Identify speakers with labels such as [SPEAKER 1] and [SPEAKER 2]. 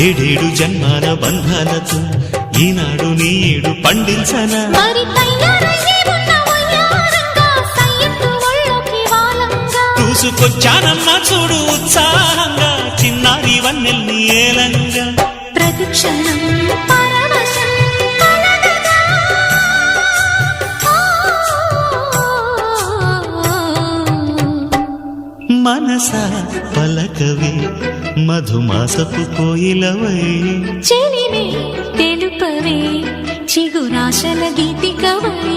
[SPEAKER 1] ఏడేడు జన్మాల బంధాలతో ఈనాడు నీడు పండించనా
[SPEAKER 2] మరి తయారయ్యే ఉన్న వయ్యారంగా సయ్యత్తు ఒళ్ళోకి వాలంగా
[SPEAKER 1] చూసుకొచ్చానమ్మా చూడు ఉత్సాహంగా చిన్నారి వన్నెల్ని ఏలంగా
[SPEAKER 2] ప్రతిక్షణం పరవశం కలగగా.
[SPEAKER 1] మనసా పలకవే మధుమాసపు కోయిలవై
[SPEAKER 2] చెలిమే తెలుపవే చిగురాశల గీతికవై